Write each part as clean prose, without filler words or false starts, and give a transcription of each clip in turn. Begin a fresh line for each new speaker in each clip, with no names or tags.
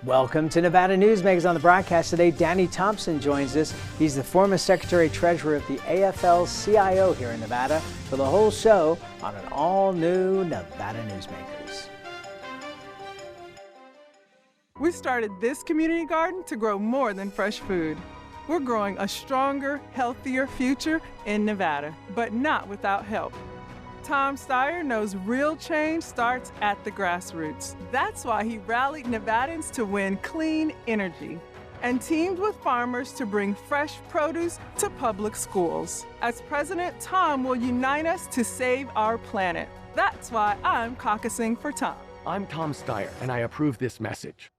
Welcome to Nevada Newsmakers. On the broadcast today, Danny Thompson joins us. He's the former Secretary-Treasurer of the AFL-CIO here in Nevada for the whole show on an all-new Nevada Newsmakers.
We started this community garden to grow more than fresh food. We're growing a stronger, healthier future in Nevada, but not without help. Tom Steyer knows real change starts at the grassroots. That's why he rallied Nevadans to win clean energy and teamed with farmers to bring fresh produce to public schools. As president, Tom will unite us to save our planet. That's why I'm caucusing for Tom.
I'm Tom Steyer, and I approve this message.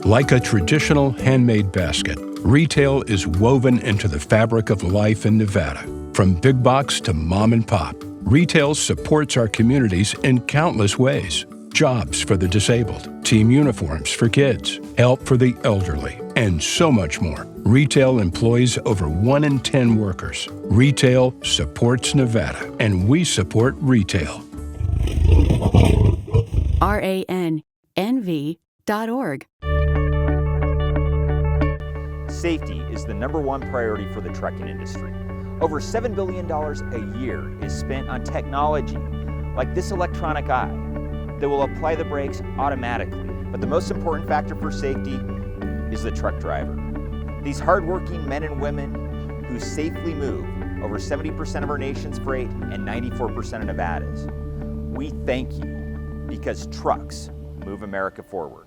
Like a traditional handmade basket, retail is woven into the fabric of life in Nevada. From big box to mom and pop, retail supports our communities in countless ways. Jobs for the disabled, team uniforms for kids, help for the elderly, and so much more. Retail employs over 1 in 10 workers. Retail supports Nevada, and we support retail.
RANNV.org.
Safety is the #1 priority for the trucking industry. Over $7 billion a year is spent on technology like this electronic eye that will apply the brakes automatically. But the most important factor for safety is the truck driver. These hardworking men and women who safely move over 70% of our nation's freight and 94% of Nevada's. We thank you because trucks move America forward.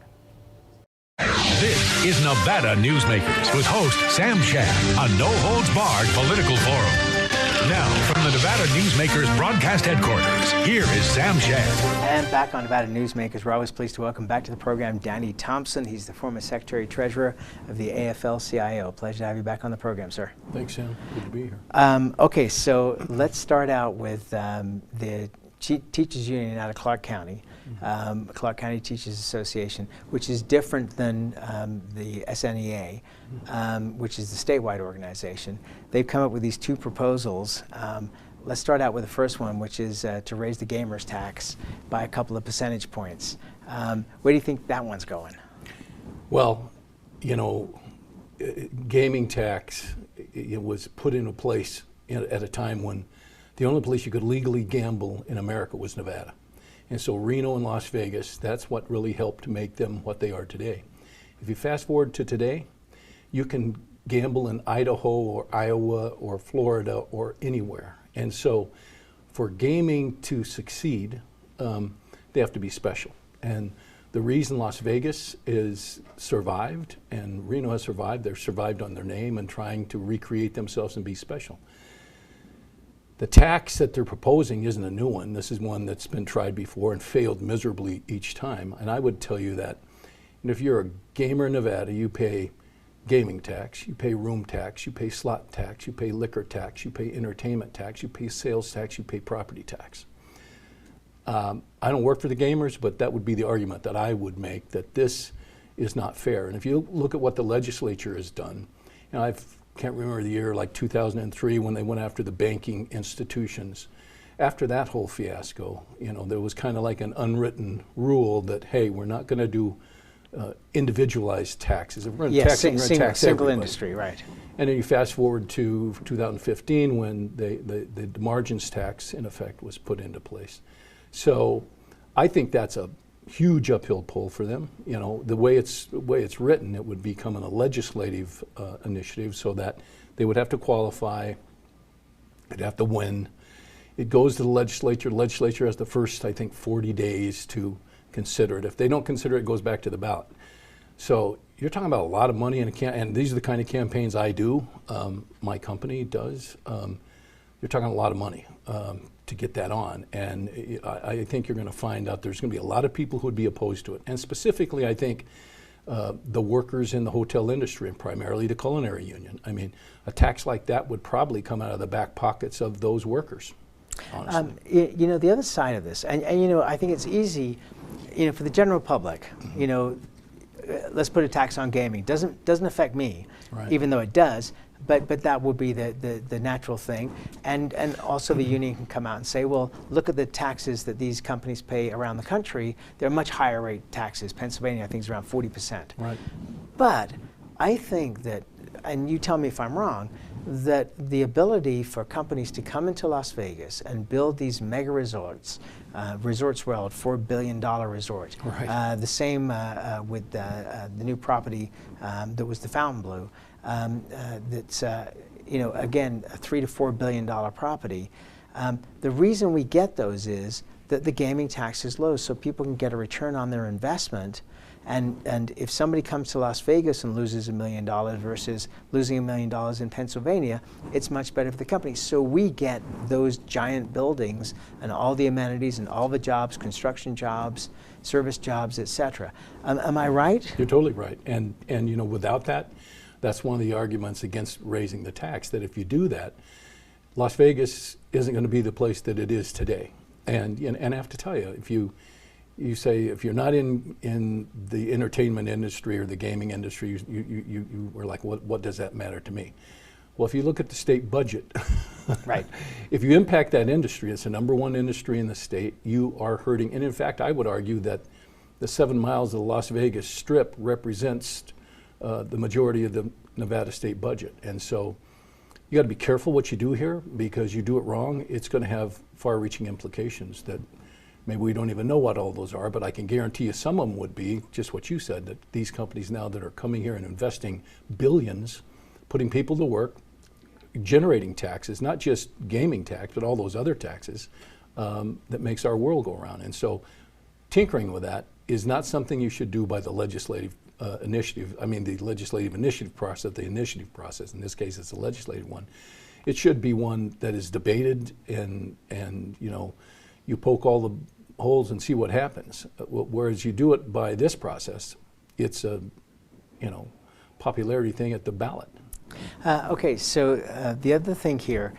This is Nevada Newsmakers with host Sam Shad, a no-holds-barred political forum. Now, from the Nevada Newsmakers broadcast headquarters, here is Sam Shad.
And back on Nevada Newsmakers, we're always pleased to welcome back to the program Danny Thompson. He's the former Secretary-Treasurer of the AFL-CIO. Pleasure to have you back on the program, sir.
Thanks, Sam. Good to be here.
Okay, so let's start out with the Teachers Union out of Clark County. Clark County Teachers Association, which is different than the SNEA, which is the statewide organization. They've come up with these two proposals. Let's start out with the first one, which is to raise the gamers tax by a couple of percentage points. Where do you think that one's going?
Well, you know, gaming tax, it was put into place at a time when the only place you could legally gamble in America was Nevada. And so Reno and Las Vegas, that's what really helped make them what they are today. If you fast forward to today, you can gamble in Idaho or Iowa or Florida or anywhere. And so for gaming to succeed, they have to be special. And the reason Las Vegas is survived and Reno has survived, they're survived on their name and trying to recreate themselves and be special. The tax that they're proposing isn't a new one. This is one that's been tried before and failed miserably each time. And I would tell you that if you're a gamer in Nevada, you pay gaming tax, you pay room tax, you pay slot tax, you pay liquor tax, you pay entertainment tax, you pay sales tax, you pay property tax. I don't work for the gamers, but that would be the argument that I would make, that this is not fair. And if you look at what the legislature has done, you know, I can't remember the year, like 2003, when they went after the banking institutions. After that whole fiasco, you know, there was kind of like an unwritten rule that, hey, we're not going to do individualized taxes. If we're going to tax, we're going to tax
single
everybody.
industry, right?
And then you fast forward to 2015 when the margins tax, in effect, was put into place. So I think that's a huge uphill pull for them. You know, the way it's written, it would become a legislative initiative, so that they would have to qualify, they'd have to win. It goes to the legislature. The legislature has the first, I think, 40 days to consider it. If they don't consider it, it goes back to the ballot. So you're talking about a lot of money, and these are the kind of campaigns I do, my company does. You're talking a lot of money to get that on, and I think you're going to find out there's going to be a lot of people who would be opposed to it. And specifically, I think the workers in the hotel industry, and primarily the culinary union. I mean, a tax like that would probably come out of the back pockets of those workers, honestly.
You know, the other side of this, and you know, I think it's easy, you know, for the general public, you know, let's put a tax on gaming. Doesn't affect me,
Right.
even though it does. but that would be the natural thing. And also the union can come out and say, well, look at the taxes that these companies pay around the country. They're much higher rate taxes. Pennsylvania, I think, is around 40%.
Right.
But I think that, and you tell me if I'm wrong, that the ability for companies to come into Las Vegas and build these mega resorts, Resorts World, $4 billion resort.
Right.
The same with the new property that was the Fontainebleau. That's again a $3 to $4 billion property. The reason we get those is that the gaming tax is low, so people can get a return on their investment. And if somebody comes to Las Vegas and loses $1 million versus losing $1 million in Pennsylvania, it's much better for the company. So we get those giant buildings and all the amenities and all the jobs, construction jobs, service jobs, etc. Am I right?
You're totally right. And without that, that's one of the arguments against raising the tax, that if you do that, Las Vegas isn't going to be the place that it is today. And I have to tell you, if you say if you're not in the entertainment industry or the gaming industry, you were like, what does that matter to me? Well, if you look at the state budget,
right.
If you impact that industry, it's the #1 industry in the state, you are hurting. And in fact, I would argue that the 7 miles of the Las Vegas Strip represents the majority of the Nevada state budget. And so you got to be careful what you do here, because you do it wrong, it's going to have far-reaching implications that maybe we don't even know what all those are, but I can guarantee you some of them would be just what you said, that these companies now that are coming here and investing billions, putting people to work, generating taxes, not just gaming tax, but all those other taxes, that makes our world go around. And so tinkering with that is not something you should do by the legislative initiative. I mean, the legislative initiative process, in this case it's the legislative one. It should be one that is debated and you poke all the holes and see what happens. Whereas you do it by this process, it's a popularity thing at the ballot.
Okay, so the other thing here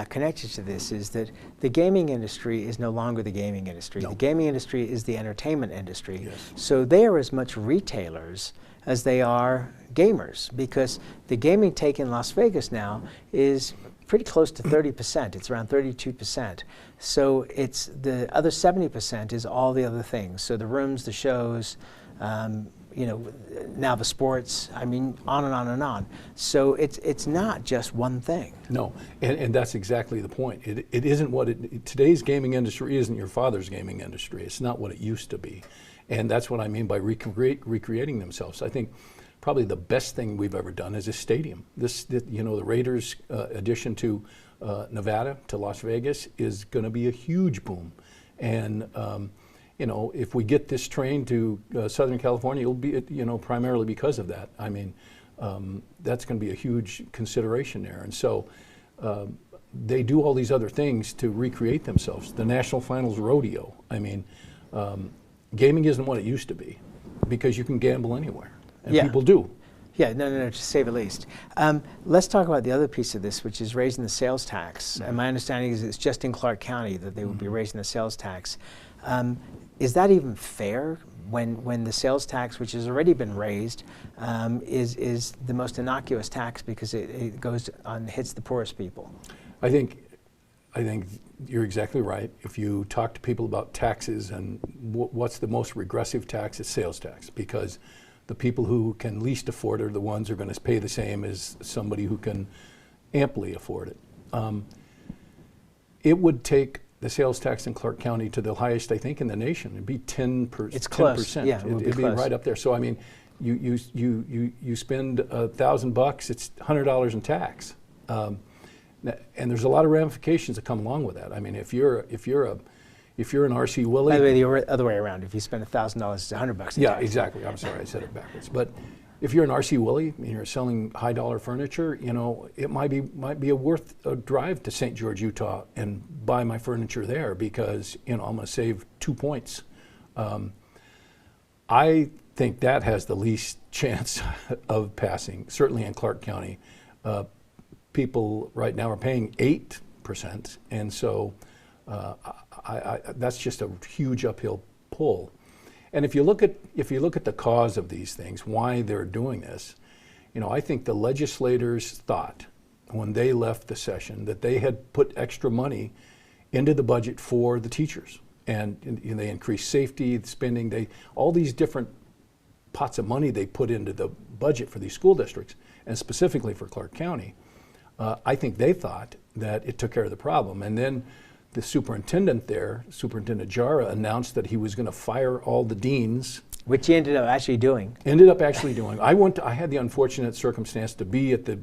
connected to this is that the gaming industry is no longer the gaming industry.
No.
The gaming industry is the entertainment industry.
Yes.
So they are as much retailers as they are gamers, because the gaming take in Las Vegas now is pretty close to 30%. It's around 32%. So it's the other 70% is all the other things. So the rooms, the shows, now the sports, I mean, on and on and on. So it's not just one thing.
No, and that's exactly the point. It isn't today's gaming industry isn't your father's gaming industry. It's not what it used to be. And that's what I mean by recreating themselves. I think probably the best thing we've ever done is a stadium. The Raiders' addition to Nevada, to Las Vegas, is going to be a huge boom. And if we get this train to Southern California, it'll be primarily because of that. I mean, that's going to be a huge consideration there. And so they do all these other things to recreate themselves. The National Finals Rodeo. I mean, gaming isn't what it used to be, because you can gamble anywhere, and people do.
Yeah, no, to say the least. Let's talk about the other piece of this, which is raising the sales tax. And my understanding is it's just in Clark County that they would be raising the sales tax. Is that even fair when the sales tax, which has already been raised, is the most innocuous tax because it goes on hits the poorest people?
I think you're exactly right. If you talk to people about taxes and what's the most regressive tax, it's sales tax, because the people who can least afford it are the ones who are going to pay the same as somebody who can amply afford it. It would take the sales tax in Clark County to the highest, I think, in the nation. It'd be 10%.
It's close.
10%.
Yeah, it'd
be right up there. So I mean, you spend $1,000, it's $100 in tax, and there's a lot of ramifications that come along with that. I mean, if you're an R.C. Willie.
By the way, the other way around. If you spend $1,000, it's $100.
Yeah, exactly. I'm sorry, I said it backwards. But if you're an R.C. Willie and you're selling high dollar furniture, it might be worth a drive to St. George, Utah, and buy my furniture there, because I'm going to save 2 points. I think that has the least chance of passing. Certainly in Clark County, people right now are paying 8%, and so. That's just a huge uphill pull. And if you look at the cause of these things, why they're doing this, You know, I think the legislators thought when they left the session that they had put extra money into the budget for the teachers. And they increased safety, spending, all these different pots of money they put into the budget for these school districts, and specifically for Clark County. I think they thought that it took care of the problem. And then the superintendent there, Superintendent Jara, announced that he was going to fire all the deans.
Which he ended up actually doing.
I had the unfortunate circumstance to be at the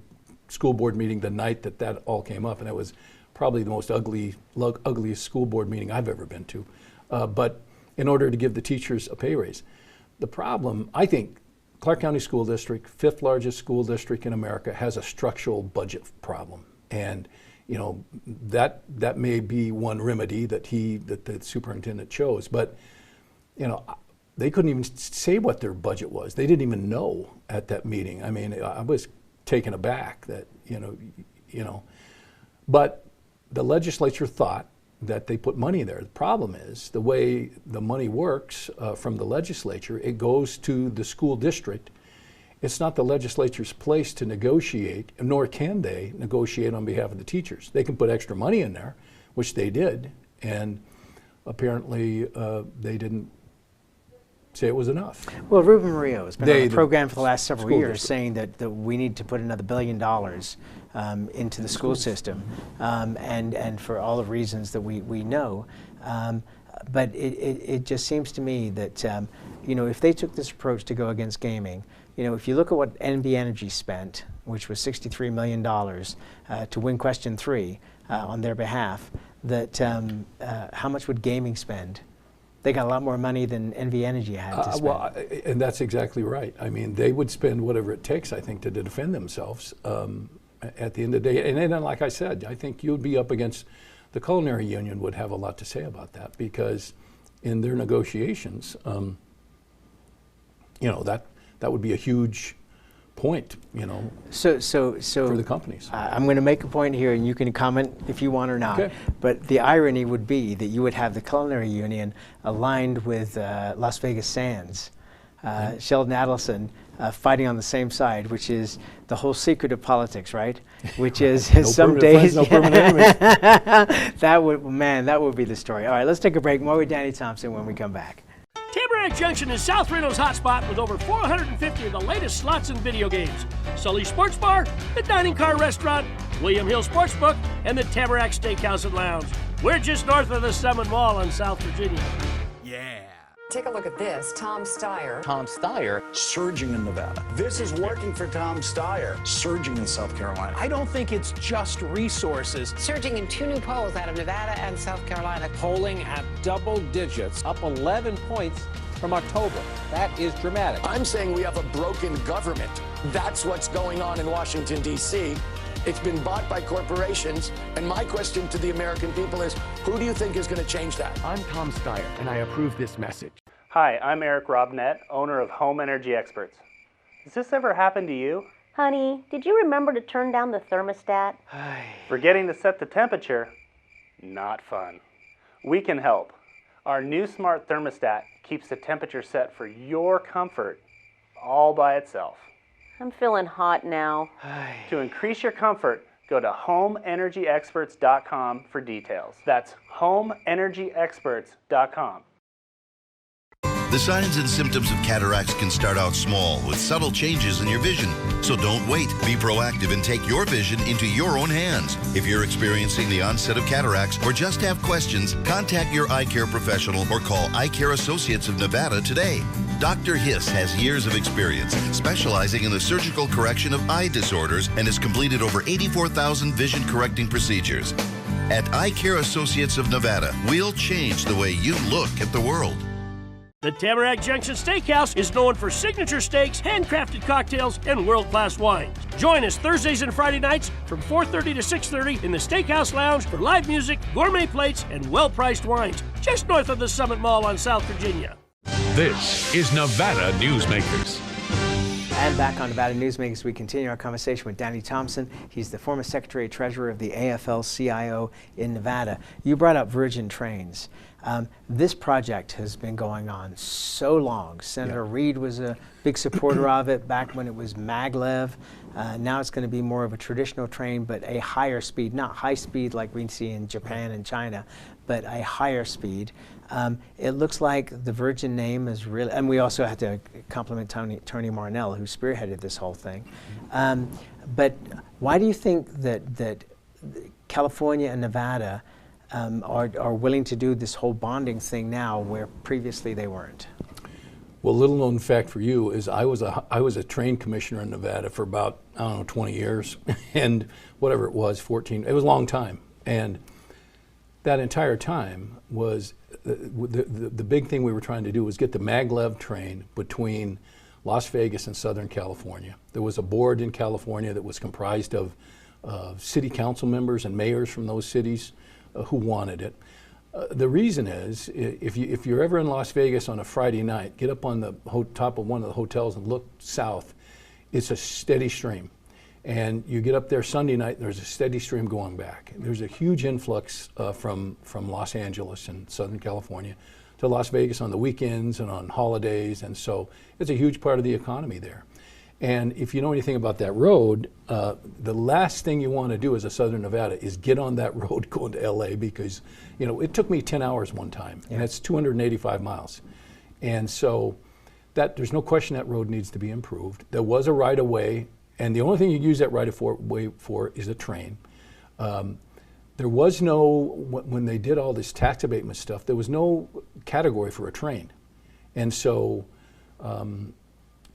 school board meeting the night that all came up, and it was probably the most ugliest school board meeting I've ever been to. But in order to give the teachers a pay raise. The problem, I think, Clark County School District, 5th largest school district in America, has a structural budget problem. And you know, that may be one remedy that the superintendent chose. But you know, they couldn't even say what their budget was. They didn't even know at that meeting. I mean, I was taken aback that, you know, but the legislature thought that they put money there. The problem is the way the money works from the legislature, it goes to the school district. It's not the legislature's place to negotiate, nor can they negotiate on behalf of the teachers. They can put extra money in there, which they did, and apparently they didn't say it was enough.
Well, Ruben Murillo has been on the program for the last several years saying that we need to put another $1 billion into the school system, and for all the reasons that we know. But it just seems to me that, you know, if they took this approach to go against gaming, you know, if you look at what NV Energy spent, which was $63 million to win question 3 on their behalf, that how much would gaming spend? They got a lot more money than NV Energy had to spend.
Well, and that's exactly right. I mean, they would spend whatever it takes, I think, to defend themselves at the end of the day. And then, like I said, I think you'd be up against the Culinary Union would have a lot to say about that, because in their negotiations, you know, that would be a huge point, you know, so for the companies.
I'm going to make a point here, and you can comment if you want or not.
Okay.
But the irony would be that you would have the Culinary Union aligned with Las Vegas Sands, Sheldon Adelson, fighting on the same side, which is the whole secret of politics, right? Which is some days
no permanent enemies.
that would be the story. All right, let's take a break. More with Danny Thompson when we come back.
Tamarack Junction is South Reno's hotspot with over 450 of the latest slots and video games. Sully Sports Bar, the Dining Car Restaurant, William Hill Sportsbook, and the Tamarack Steakhouse and Lounge. We're just north of the Summit Mall in South Virginia.
Yeah.
Take a look at this. Tom Steyer.
Tom Steyer surging in Nevada. This is working for Tom Steyer, surging in South Carolina.
I don't think it's just resources.
Surging in 2 new polls out of Nevada and South Carolina.
Polling at double digits, up 11 points from October. That is dramatic.
I'm saying we have a broken government. That's what's going on in Washington, D.C. It's been bought by corporations, and my question to the American people is, who do you think is going to change that?
I'm Tom Steyer, and I approve this message.
Hi, I'm Eric Robnett, owner of Home Energy Experts. Has this ever happened to you?
Honey, did you remember to turn down the thermostat?
Forgetting to set the temperature? Not fun. We can help. Our new smart thermostat keeps the temperature set for your comfort all by itself.
I'm feeling hot now.
To increase your comfort, go to homeenergyexperts.com for details. That's homeenergyexperts.com.
The signs and symptoms of cataracts can start out small with subtle changes in your vision. So don't wait. Be proactive and take your vision into your own hands. If you're experiencing the onset of cataracts or just have questions, contact your eye care professional or call Eye Care Associates of Nevada today. Dr. Hiss has years of experience specializing in the surgical correction of eye disorders and has completed over 84,000 vision correcting procedures. At Eye Care Associates of Nevada, we'll change the way you look at the world.
The Tamarack Junction Steakhouse is known for signature steaks, handcrafted cocktails, and world-class wines. Join us Thursdays and Friday nights from 4:30 to 6:30 in the Steakhouse Lounge for live music, gourmet plates, and well-priced wines, just north of the Summit Mall on South Virginia.
This is Nevada Newsmakers.
And back on Nevada Newsmakers, we continue our conversation with Danny Thompson. He's the former Secretary-Treasurer of the AFL-CIO in Nevada. You brought up Virgin Trains. This project has been going on so long. Senator Reid was a big supporter of it back when it was maglev. Now it's going to be more of a traditional train, but a higher speed, not high speed like we see in Japan and China, but a higher speed. It looks like the Virgin name is really, and we also have to compliment Tony Marnell, who spearheaded this whole thing. But why do you think that California and Nevada are willing to do this whole bonding thing now, where previously they weren't?
Well, little known fact for you is I was a train commissioner in Nevada for about, I don't know, 20 years, and whatever it was, 14. It was a long time, and that entire time was the big thing we were trying to do was get the maglev train between Las Vegas and Southern California. There was a board in California that was comprised of city council members and mayors from those cities who wanted it. The reason is, if you're ever in Las Vegas on a Friday night, get up on the top of one of the hotels and look south. It's a steady stream. And you get up there Sunday night, and there's a steady stream going back. There's a huge influx from Los Angeles and Southern California to Las Vegas on the weekends and on holidays, and so it's a huge part of the economy there. And if you know anything about that road, the last thing you want to do as a Southern Nevada is get on that road going to LA, because it took me 10 hours one time, and it's 285 miles. And so there's no question that road needs to be improved. There was a right-of-way, and the only thing you use that right-of-way for is a train. There was no, when they did all this tax abatement stuff, there was no category for a train. And so,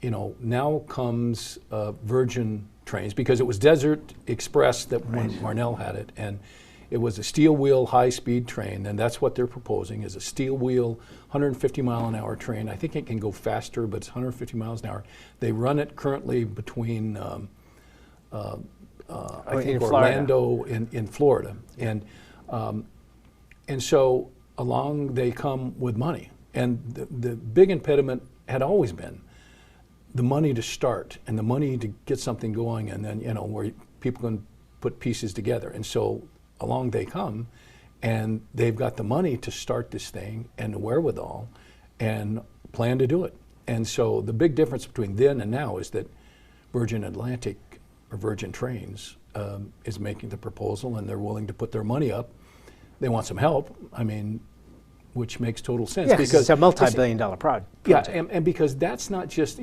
now comes Virgin trains, because it was Desert Express that when Marnell had it, and it was a steel wheel high-speed train, and that's what they're proposing, is a steel wheel 150-mile-an-hour train. I think it can go faster, but it's 150 miles an hour. They run it currently between I think Orlando in Florida, and so along they come with money, and the big impediment had always been the money to start and the money to get something going, and then where people can put pieces together. And so along they come, and they've got the money to start this thing and the wherewithal and plan to do it. And so the big difference between then and now is that Virgin Atlantic or Virgin Trains is making the proposal, and they're willing to put their money up. They want some help, which makes total sense.
Yeah, because it's a multi-billion-dollar project.
Yeah, and because that's not just,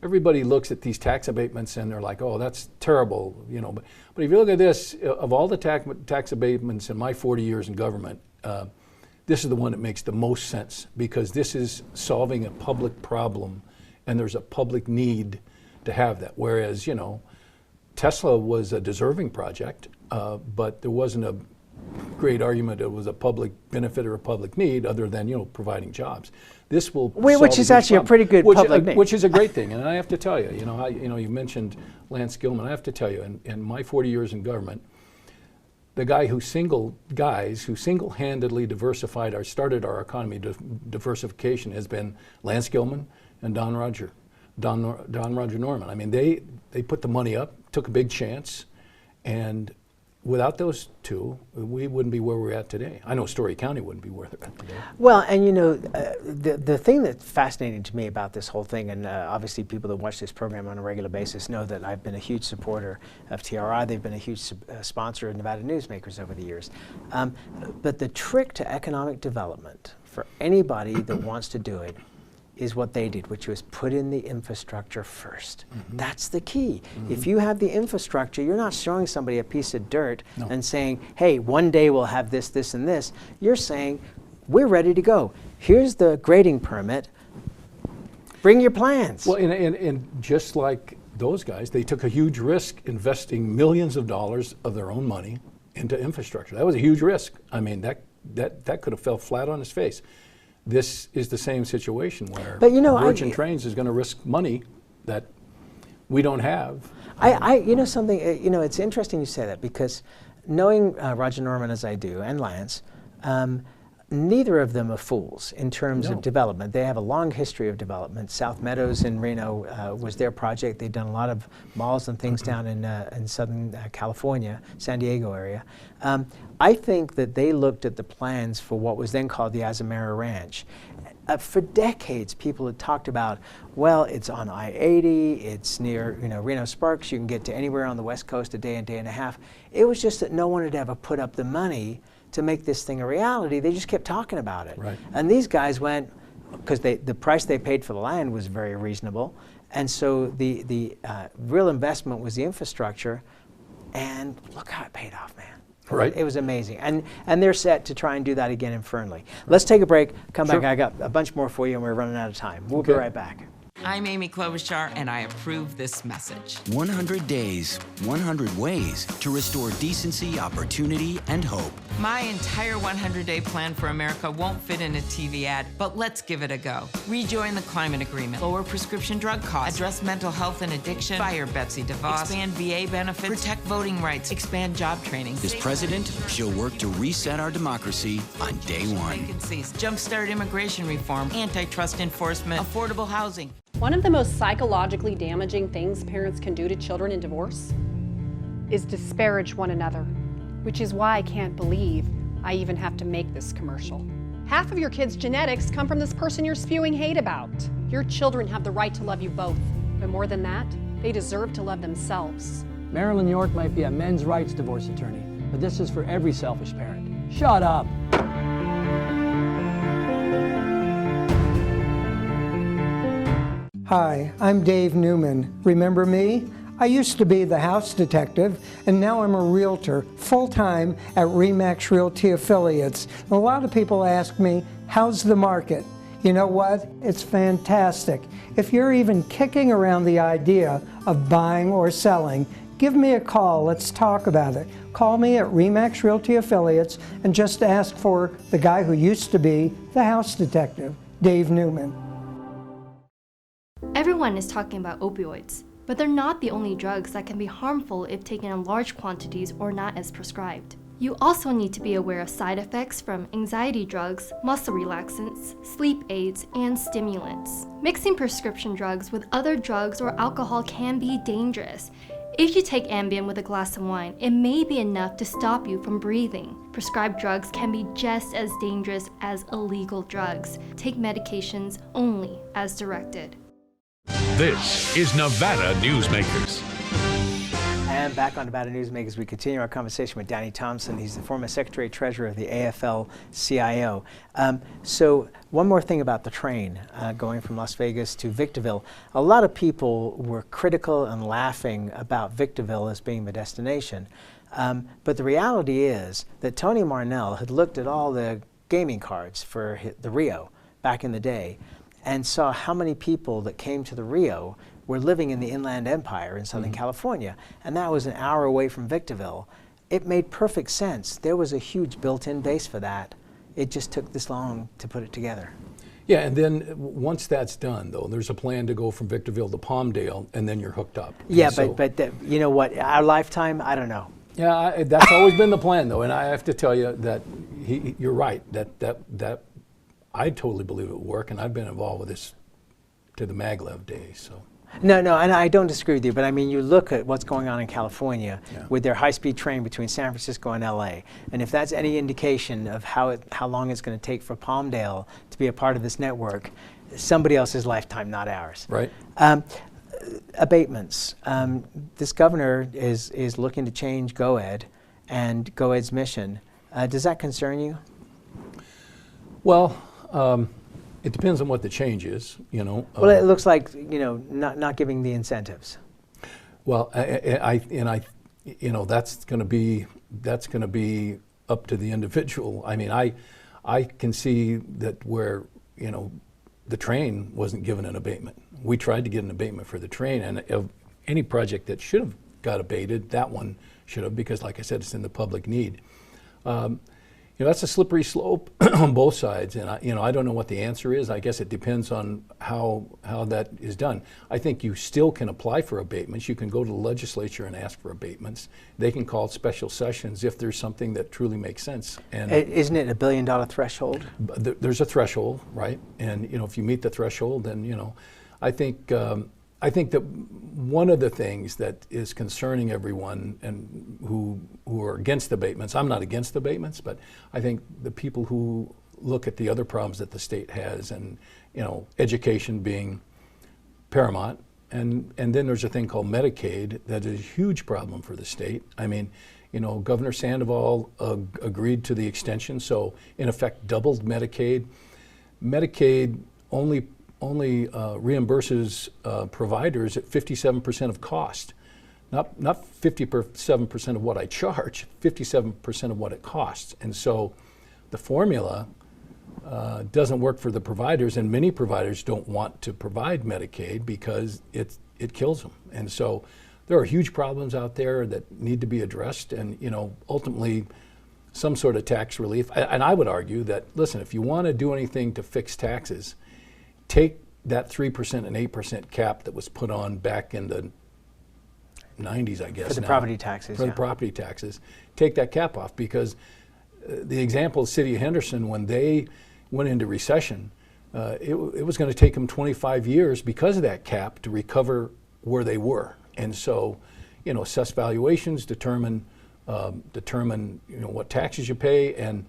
everybody looks at these tax abatements and they're like, oh, that's terrible, But if you look at this, of all the tax abatements in my 40 years in government, this is the one that makes the most sense, because this is solving a public problem, and there's a public need to have that. Whereas, Tesla was a deserving project, but there wasn't a great argument it was a public benefit or a public need, other than providing jobs. This will
which is actually a pretty good public need,
which is a great thing. And I have to tell you, you mentioned Lance Gilman. I have to tell you, in my 40 years in government, the guy who single-handedly started our economy diversification has been Lance Gilman and Don Roger Norman. They put the money up, took a big chance, and without those two, we wouldn't be where we're at today. I know Story County wouldn't be where they're at today.
Well, and the thing that's fascinating to me about this whole thing, and obviously people that watch this program on a regular basis know that I've been a huge supporter of TRI. They've been a huge sponsor of Nevada Newsmakers over the years. But the trick to economic development for anybody that wants to do it is what they did, which was put in the infrastructure first. Mm-hmm. That's the key. Mm-hmm. If you have the infrastructure, you're not showing somebody a piece of dirt and saying, hey, one day we'll have this, this, and this. You're saying, we're ready to go. Here's the grading permit. Bring your plans.
Well, and just like those guys, they took a huge risk investing millions of dollars of their own money into infrastructure. That was a huge risk. That could have fell flat on its face. This is the same situation where Virgin Trains is going to risk money that we don't have.
It's interesting you say that, because knowing Roger Norman as I do, and Lance, neither of them are fools in terms of development. They have a long history of development. South Meadows in Reno was their project. They've done a lot of malls and things down in Southern California, San Diego area. I think that they looked at the plans for what was then called the Azamara Ranch. For decades, people had talked about, well, it's on I-80, it's near Reno Sparks, you can get to anywhere on the West Coast a day and a half. It was just that no one had ever put up the money to make this thing a reality. They just kept talking about it.
Right.
And these guys went, because the price they paid for the land was very reasonable, and so the real investment was the infrastructure, and look how it paid off, man.
Right.
It was amazing. And they're set to try and do that again in Fernley. Let's take a break, come back. I got a bunch more for you, and we're running out of time. We'll be right back.
I'm Amy Klobuchar, and I approve this message.
100 days, 100 ways to restore decency, opportunity, and hope.
My entire 100-day plan for America won't fit in a TV ad, but let's give it a go. Rejoin the climate agreement, lower prescription drug costs, address mental health and addiction, fire Betsy DeVos, expand VA benefits, protect voting rights, expand job training.
As president, she'll work to reset our democracy on day one.
Vacancies, jumpstart immigration reform, antitrust enforcement, affordable housing.
One of the most psychologically damaging things parents can do to children in divorce is disparage one another, which is why I can't believe I even have to make this commercial. Half of your kids' genetics come from this person you're spewing hate about. Your children have the right to love you both, but more than that, they deserve to love themselves.
Marilyn York might be a men's rights divorce attorney, but this is for every selfish parent. Shut up.
Hi, I'm Dave Newman. Remember me? I used to be the house detective, and now I'm a realtor, full-time at RE/MAX Realty Affiliates. A lot of people ask me, how's the market? You know what? It's fantastic. If you're even kicking around the idea of buying or selling, give me a call. Let's talk about it. Call me at RE/MAX Realty Affiliates and just ask for the guy who used to be the house detective, Dave Newman.
Everyone is talking about opioids, but they're not the only drugs that can be harmful if taken in large quantities or not as prescribed. You also need to be aware of side effects from anxiety drugs, muscle relaxants, sleep aids, and stimulants. Mixing prescription drugs with other drugs or alcohol can be dangerous. If you take Ambien with a glass of wine, it may be enough to stop you from breathing. Prescribed drugs can be just as dangerous as illegal drugs. Take medications only as directed.
This is Nevada Newsmakers.
And back on Nevada Newsmakers, we continue our conversation with Danny Thompson. He's the former Secretary-Treasurer of the AFL-CIO. So one more thing about the train going from Las Vegas to Victorville. A lot of people were critical and laughing about Victorville as being the destination. But the reality is that Tony Marnell had looked at all the gaming cards for the Rio back in the day and saw how many people that came to the Rio were living in the Inland Empire in Southern California, and that was an hour away from Victorville. It made perfect sense. There was a huge built-in base for that. It just took this long to put it together.
Yeah, and then once that's done, though, there's a plan to go from Victorville to Palmdale, and then you're hooked up.
Yeah, but you know what? Our lifetime, I don't know.
Yeah, that's always been the plan, though, and I have to tell you that you're right. That I totally believe it would work, and I've been involved with this to the maglev days. So.
No, and I don't disagree with you, but I mean, you look at what's going on in California with their high-speed train between San Francisco and LA, and if that's any indication of how long it's going to take for Palmdale to be a part of this network, somebody else's lifetime, not ours.
Right.
Abatements. This governor is looking to change GoEd and GoEd's mission. Does that concern you?
Well, it depends on what the change is, you know.
Well, it looks like, you know, not giving the incentives.
Well, you know, that's going to be up to the individual. I mean, I can see that where, you know, the train wasn't given an abatement. We tried to get an abatement for the train, and of any project that should have got abated, that one should have, because like I said, it's in the public need. You that's a slippery slope on both sides, and I don't know what the answer is. I guess it depends on how that is done. I think you still can apply for abatements. You can go to the legislature and ask for abatements. They can call special sessions if there's something that truly makes sense. And
isn't it $1 billion threshold?
There's a threshold, right? And if you meet the threshold, then I think that one of the things that is concerning everyone and who are against abatements, I'm not against abatements, but I think the people who look at the other problems that the state has, and education being paramount, and then there's a thing called Medicaid that is a huge problem for the state. I mean, Governor Sandoval agreed to the extension, so in effect doubled Medicaid. Medicaid only reimburses providers at 57% of cost, not 57% of what I charge, 57% of what it costs. And so the formula doesn't work for the providers, and many providers don't want to provide Medicaid because it kills them. And so there are huge problems out there that need to be addressed, and ultimately some sort of tax relief. And I would argue that, listen, if you want to do anything to fix taxes, take that 3% and 8% cap that was put on back in the 90s, I guess.
For the property taxes.
For the property taxes. Take that cap off, because the example of the city of Henderson, when they went into recession, it was going to take them 25 years because of that cap to recover where they were. And so, assess valuations, determine what taxes you pay. And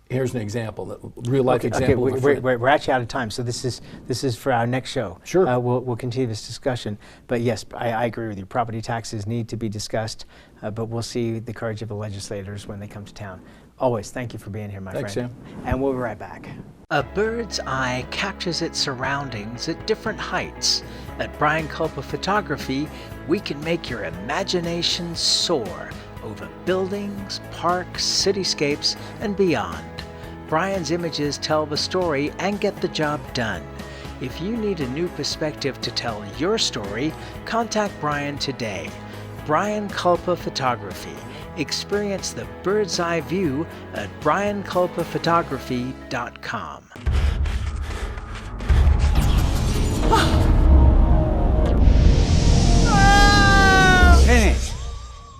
here's an example, real life example.
Okay, we're actually out of time, so this is for our next show.
Sure.
We'll continue this discussion. But yes, I agree with you. Property taxes need to be discussed, but we'll see the courage of the legislators when they come to town. Always, thank you for being here, my friend.
Thanks, Sam.
And we'll be right back.
A bird's eye captures its surroundings at different heights. At Brian Culpa Photography, we can make your imagination soar over buildings, parks, cityscapes, and beyond. Brian's images tell the story and get the job done. If you need a new perspective to tell your story, contact Brian today. Brian Culpa Photography. Experience the bird's eye view at brianculpaphotography.com.
Hey,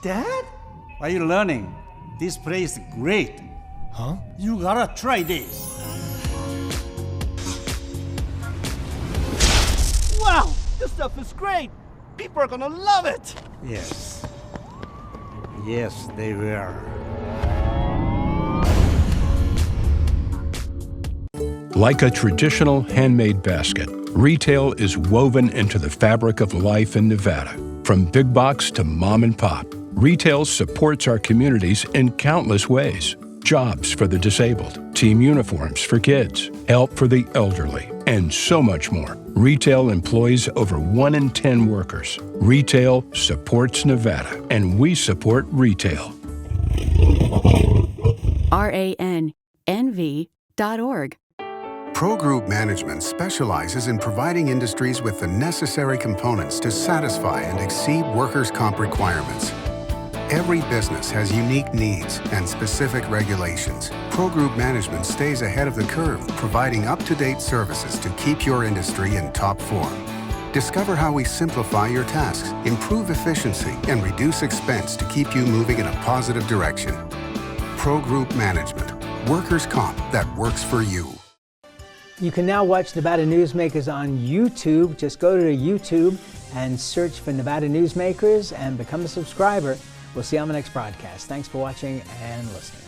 Dad? Are you learning? This place is great. Huh? You gotta try this.
Wow, this stuff is great. People are gonna love it.
Yes. Yes, they will.
Like a traditional handmade basket, retail is woven into the fabric of life in Nevada. From big box to mom and pop, retail supports our communities in countless ways. Jobs for the disabled, team uniforms for kids, help for the elderly, and so much more. Retail employs over 1 in 10 workers. Retail supports Nevada, and we support retail.
RANNV.org.
Pro Group Management specializes in providing industries with the necessary components to satisfy and exceed workers' comp requirements. Every business has unique needs and specific regulations. Pro Group Management stays ahead of the curve, providing up-to-date services to keep your industry in top form. Discover how we simplify your tasks, improve efficiency, and reduce expense to keep you moving in a positive direction. Pro Group Management. Workers' comp that works for you.
You can now watch Nevada Newsmakers on YouTube. Just go to YouTube and search for Nevada Newsmakers and become a subscriber. We'll see you on the next broadcast. Thanks for watching and listening.